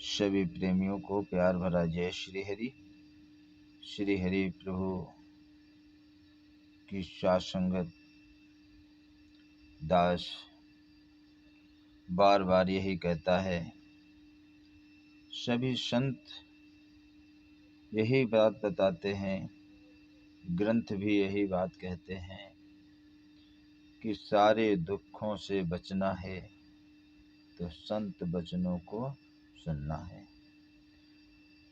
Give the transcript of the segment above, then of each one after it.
सभी प्रेमियों को प्यार भरा जय श्री हरि। श्री हरि प्रभु की साथ संगत दास बार बार यही कहता है, सभी संत यही बात बताते हैं, ग्रंथ भी यही बात कहते हैं कि सारे दुखों से बचना है तो संत वचनों को सुनना है।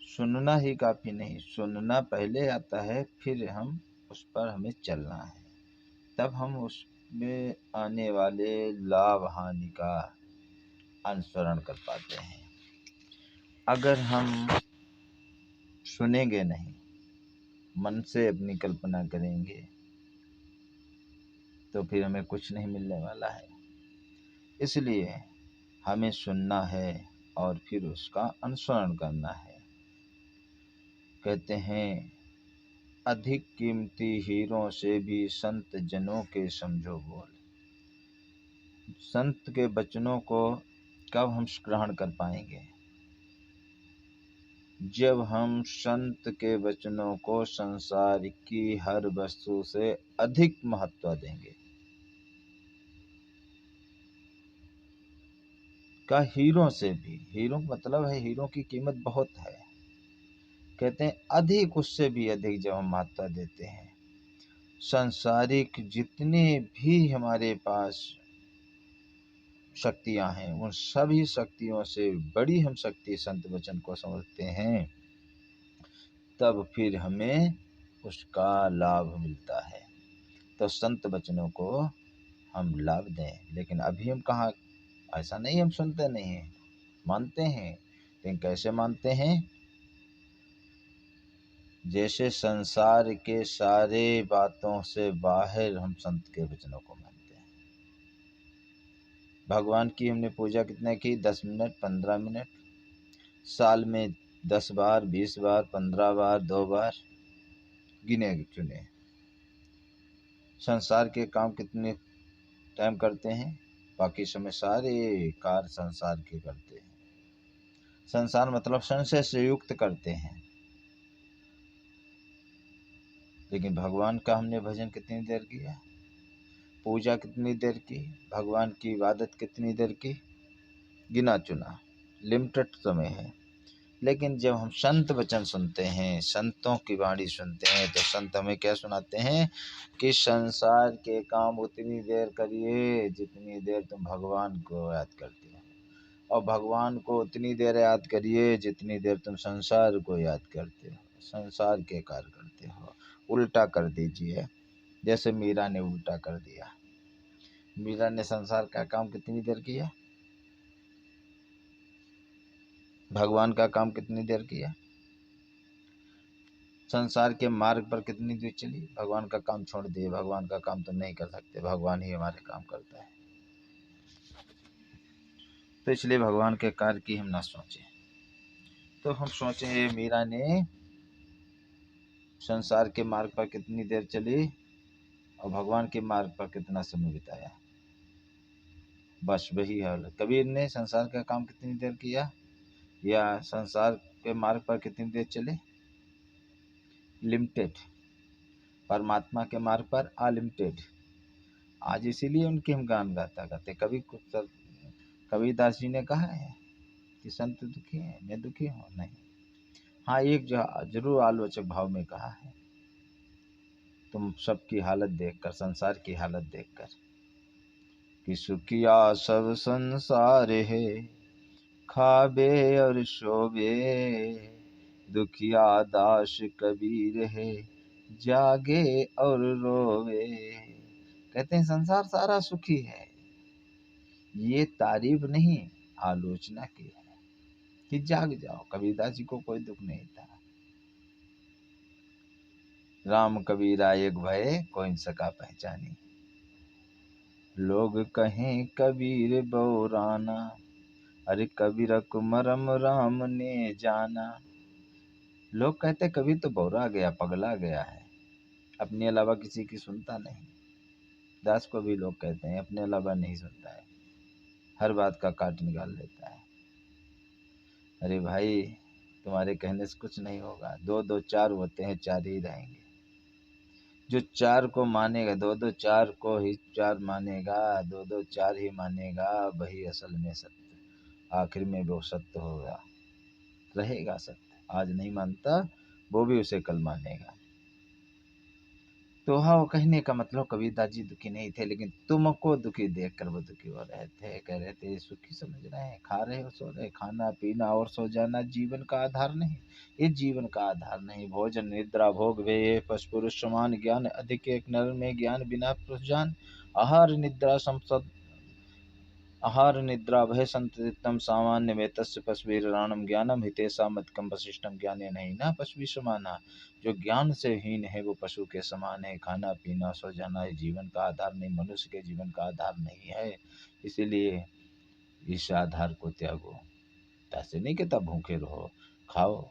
सुनना ही काफी नहीं, सुनना पहले आता है, फिर उस पर हमें चलना है, तब हम उसमें आने वाले लाभ हानि का अनुसरण कर पाते हैं। अगर हम सुनेंगे नहीं, मन से अपनी कल्पना करेंगे, तो फिर हमें कुछ नहीं मिलने वाला है। इसलिए हमें सुनना है और फिर उसका अनुसरण करना है। कहते हैं, अधिक कीमती हीरों से भी संत जनों के समझो बोल। संत के वचनों को कब हम ग्रहण कर पाएंगे? जब हम संत के वचनों को संसार की हर वस्तु से अधिक महत्व देंगे। का हीरों से भी, हीरो मतलब है हीरो की कीमत बहुत है। कहते हैं अधिक, उससे भी अधिक जब हम महत्व देते हैं, सांसारिक जितने भी हमारे पास शक्तियां हैं, उन सभी शक्तियों से बड़ी हम शक्ति संत वचन को समझते हैं, तब फिर हमें उसका लाभ मिलता है। तो संत वचनों को हम लाभ दें। लेकिन अभी हम कहाँ, ऐसा नहीं हम सुनते नहीं हैं, मानते हैं, लेकिन कैसे मानते हैं? जैसे संसार के सारे बातों से बाहर हम संत के वचनों को मानते हैं। भगवान की हमने पूजा कितने की? 10 मिनट, 15 मिनट, साल में 10 बार, 20 बार, 15 बार, 2 बार, गिने चुने। संसार के काम कितने टाइम करते हैं? बाकी समय सारे कार्य संसार के करते हैं। संसार मतलब संशय से युक्त करते हैं। लेकिन भगवान का हमने भजन कितनी देर किया? पूजा कितनी देर की? भगवान की इबादत कितनी देर की? गिना चुना, लिमिटेड समय है। लेकिन जब हम संत वचन सुनते हैं, संतों की वाणी सुनते हैं, तो संत हमें क्या सुनाते हैं कि संसार के काम उतनी देर करिए जितनी देर तुम भगवान को याद करते हो, और भगवान को उतनी देर याद करिए जितनी देर तुम संसार को याद करते हो, संसार के कार्य करते हो। उल्टा कर दीजिए, जैसे मीरा ने उल्टा कर दिया। मीरा ने संसार का काम कितनी देर किया? भगवान का काम कितनी देर किया? संसार के मार्ग पर कितनी देर चली? भगवान का काम छोड़ दिए। भगवान का काम तो नहीं कर सकते, भगवान ही हमारे काम करता है। तो इसलिए भगवान के कार्य की हम ना सोचें। तो हम सोचें, मीरा ने संसार के मार्ग पर कितनी देर चली और भगवान के मार्ग पर कितना समय बिताया। बस वही हाल। कबीर ने संसार का काम कितनी देर किया या संसार के मार्ग पर कितनी देर चले? लिमिटेड। परमात्मा के मार्ग पर अनलिमिटेड। आज इसीलिए उनके हम गान गाता करते। कभी कुछ कबीरदास जी ने कहा है कि संत दुखी हैं, मैं दुखी हूँ? नहीं। हाँ, एक जरूर आलोचक भाव में कहा है, तुम सबकी हालत देखकर, संसार की हालत देखकर, कि सुखिया सब संसार है, खाबे और शोबे, दुखिया दास कबीर है, जागे और रोवे। कहते हैं संसार सारा सुखी है। ये तारीफ नहीं, आलोचना की है कि जाग जाओ। कबीरदास जी को कोई दुख नहीं था। राम कबीरा एक भय, कोई न सका पहचानी। लोग कहें कबीर बौराना, अरे कबीर मरम राम ने जाना। लोग कहते कबीर तो बौरा गया, पगला गया है, अपने अलावा किसी की सुनता नहीं। दास को भी लोग कहते हैं अपने अलावा नहीं सुनता है, हर बात का काट निकाल लेता है। अरे भाई, तुम्हारे कहने से कुछ नहीं होगा। दो दो चार होते हैं, चार ही रहेंगे। जो चार को मानेगा, दो दो चार को ही चार मानेगा, दो दो चार ही मानेगा, वही असल में सत्य, आखिर में वो सत्य होगा, रहेगा सत्य। आज नहीं मानता, वो भी उसे कल मानेगा। तो हाँ, वो कहने का मतलब कबीरदास जी दुखी नहीं थे, लेकिन तुमको दुखी देख कर वो दुखी हो रहे थे। कह रहे थे सुखी समझ रहे हैं, खा रहे हो, सो रहे, खाना पीना और सो जाना जीवन का आधार नहीं। ये जीवन का आधार नहीं। भोजन निद्रा भोग वे पशु पुरुष समान, ज्ञान अधिक एक नर में, ज्ञान बिना पुरुष जान। आहार निद्रा संसद, आहार निद्रा भय संततितम सामान्य में तस्य पशुवीराणम ज्ञानम हितेशा मत्कम वशिष्ठम ज्ञाने नहीं ना पशु समाना। जो ज्ञान से हीन है वो पशु के समान है। खाना पीना सो जाना ये जीवन का आधार नहीं, मनुष्य के जीवन का आधार नहीं है। इसीलिए इस आधार को त्यागो। ऐसे नहीं कहता भूखे रहो, खाओ,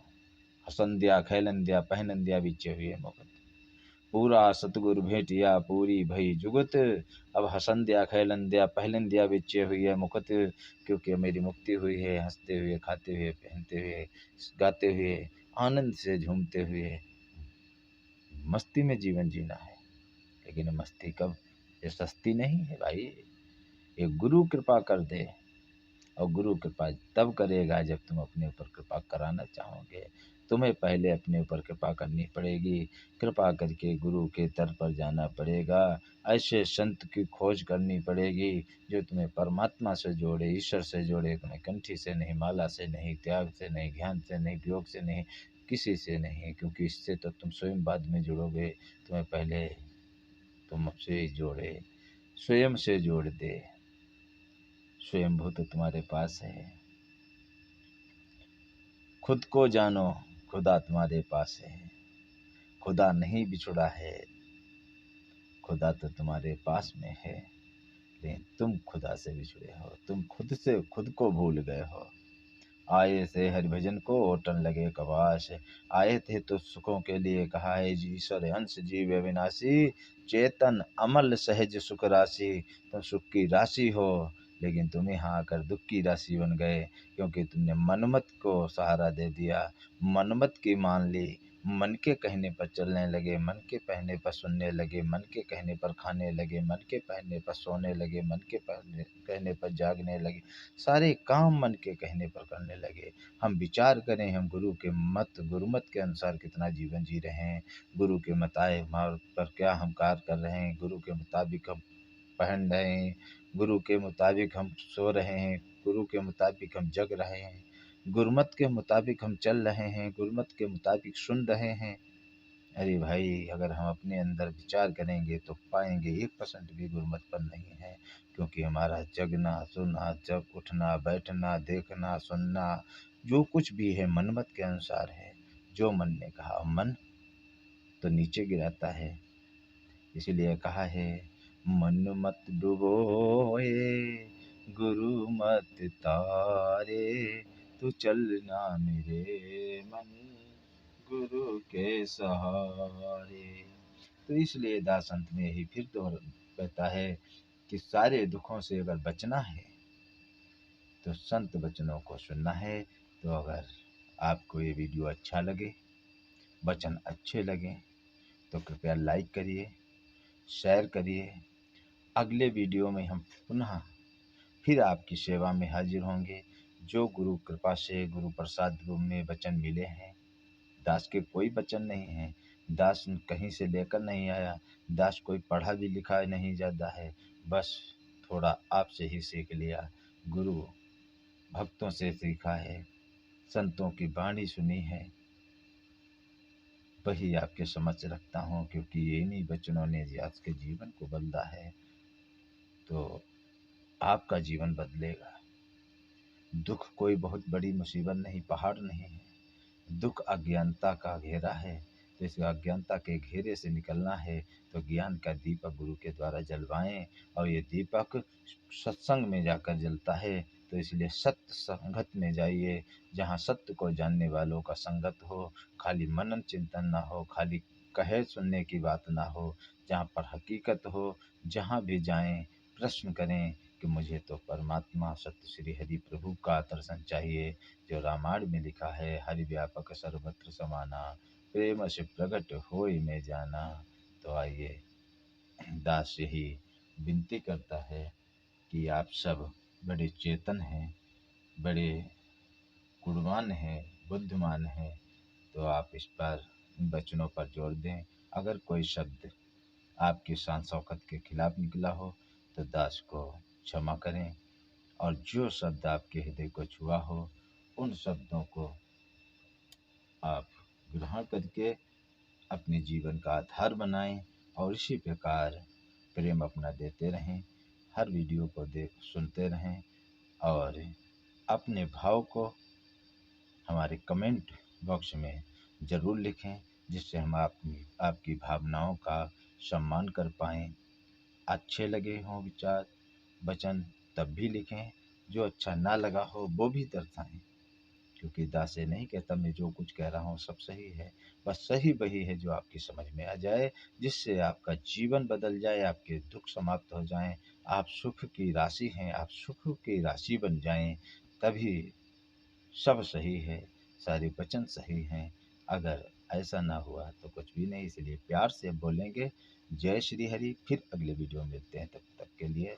हसंध्या खैलंध्या पहनंध्या बिचे हुए मुकुट। पूरा सतगुरु भेंटिया पूरी भई जुगत, अब हसंध्या खैलंध्या पहलंध्या बिचे हुई है मुकुट। क्योंकि मेरी मुक्ति हुई है, हंसते हुए, खाते हुए, पहनते हुए, गाते हुए, आनंद से झूमते हुए, मस्ती में जीवन जीना है। लेकिन मस्ती कब, ये सस्ती नहीं है भाई। एक गुरु कृपा कर दे, और गुरु कृपा तब करेगा जब तुम अपने ऊपर कृपा कराना चाहोगे। तुम्हें पहले अपने ऊपर कृपा करनी पड़ेगी। कृपा करके गुरु के दर पर जाना पड़ेगा। ऐसे संत की खोज करनी पड़ेगी जो तुम्हें परमात्मा से जोड़े, ईश्वर से जोड़े। तुम्हें कंठी से नहीं, माला से नहीं, त्याग से नहीं, ज्ञान से नहीं, योग से नहीं, किसी से नहीं। क्योंकि इससे तो तुम स्वयं बाद में जुड़ोगे। तुम्हें पहले तुमसे जोड़े, स्वयं से जोड़ दे। स्वयंभू तो तुम्हारे पास है। खुद को जानो, खुदा तुम्हारे पास है। खुदा नहीं बिछुड़ा है, खुदा तो तुम्हारे पास में है। लेकिन तुम खुदा से बिछुड़े हो, तुम खुद से खुद को भूल गए हो। आए थे हरिभजन को ओटन लगे कवाश, आए थे तो सुखों के लिए कहा है जी ईश्वर अंश जीव अविनाशी। चेतन अमल सहज सुख राशि, तुम सुख की राशि हो, लेकिन तुम यहाँ आकर दुख की राशि बन गए। क्योंकि तुमने मनमत को सहारा दे दिया, मनमत की मान ली। मन के कहने पर चलने लगे, मन के कहने पर सुनने लगे, मन के कहने पर खाने लगे, मन के कहने पर सोने लगे, मन के कहने पर जागने लगे। सारे काम मन के कहने पर करने लगे। हम विचार करें, हम गुरु के मत, गुरुमत के अनुसार कितना जीवन जी रहे हैं। गुरु के मताए मार्ग पर क्या हम कार्य कर रहे हैं। गुरु के मुताबिक हम पहन रहे हैं, गुरु के मुताबिक हम सो रहे हैं, गुरु के मुताबिक हम जग रहे हैं, गुरुमत के मुताबिक हम चल रहे हैं, गुरुमत के मुताबिक सुन रहे हैं। अरे भाई, अगर हम अपने अंदर विचार करेंगे तो पाएंगे 1% भी गुरुमत पर नहीं है। क्योंकि हमारा जगना, सुनना, जब उठना, बैठना, देखना, सुनना, जो कुछ भी है मनमत के अनुसार है। जो मन ने कहा, मन तो नीचे गिराता है। इसीलिए कहा है मन मत डुबोए, गुरु मत तारे, तू चलना मेरे मन, गुरु के सहारे। तो इसलिए दास अंत में ही फिर तो कहता है कि सारे दुखों से अगर बचना है तो संत वचनों को सुनना है। तो अगर आपको ये वीडियो अच्छा लगे, वचन अच्छे लगे, तो कृपया लाइक करिए, शेयर करिए। अगले वीडियो में हम पुनः फिर आपकी सेवा में हाजिर होंगे। जो गुरु कृपा से, गुरु प्रसाद रूप में वचन मिले हैं। दास के कोई वचन नहीं है, दास कहीं से लेकर नहीं आया, दास कोई पढ़ा भी लिखा नहीं जाता है। बस थोड़ा आपसे ही सीख लिया, गुरु भक्तों से सीखा है, संतों की वाणी सुनी है, वही आपके समक्ष रखता हूँ। क्योंकि इन्हीं वचनों ने आज के जीवन को बदला है, तो आपका जीवन बदलेगा। दुख कोई बहुत बड़ी मुसीबत नहीं, पहाड़ नहीं है। दुख अज्ञानता का घेरा है। तो इस अज्ञानता के घेरे से निकलना है तो ज्ञान का दीपक गुरु के द्वारा जलवाएं। और ये दीपक सत्संग में जाकर जलता है। तो इसलिए सत्य संगत में जाइए, जहाँ सत्य को जानने वालों का संगत हो, खाली मनन चिंतन ना हो, खाली कहे सुनने की बात ना हो, जहाँ पर हकीकत हो। जहाँ भी जाएं प्रश्न करें कि मुझे तो परमात्मा सत्य श्री हरि प्रभु का दर्शन चाहिए, जो रामायण में लिखा है, हरि व्यापक सर्वत्र समाना, प्रेम से प्रकट होई में जाना। तो आइए दास यही विनती करता है कि आप सब बड़े चेतन हैं, बड़े गुणवान हैं, बुद्धिमान हैं, तो आप इस पर इन वचनों पर जोर दें। अगर कोई शब्द आपकी शान शौकत के खिलाफ निकला हो तो दास को क्षमा करें, और जो शब्द आपके हृदय को छुआ हो उन शब्दों को आप ग्रहण करके अपने जीवन का आधार बनाएं, और इसी प्रकार प्रेम अपना देते रहें। हर वीडियो को सुनते रहें, और अपने भाव को हमारे कमेंट बॉक्स में ज़रूर लिखें, जिससे हम आपकी भावनाओं का सम्मान कर पाएँ। अच्छे लगे हों विचार वचन तब भी लिखें, जो अच्छा ना लगा हो वो भी दर्शाएं, क्योंकि दास ये नहीं कहता मैं जो कुछ कह रहा हूँ सब सही है। बस सही वही है जो आपकी समझ में आ जाए, जिससे आपका जीवन बदल जाए, आपके दुख समाप्त हो जाएं, आप सुख की राशि हैं, आप सुख की राशि बन जाएं, तभी सब सही है, सारे वचन सही हैं। अगर ऐसा ना हुआ तो कुछ भी नहीं, इसलिए प्यार से बोलेंगे। जय श्री हरि। फिर अगले वीडियो में मिलते हैं, तब तक के लिए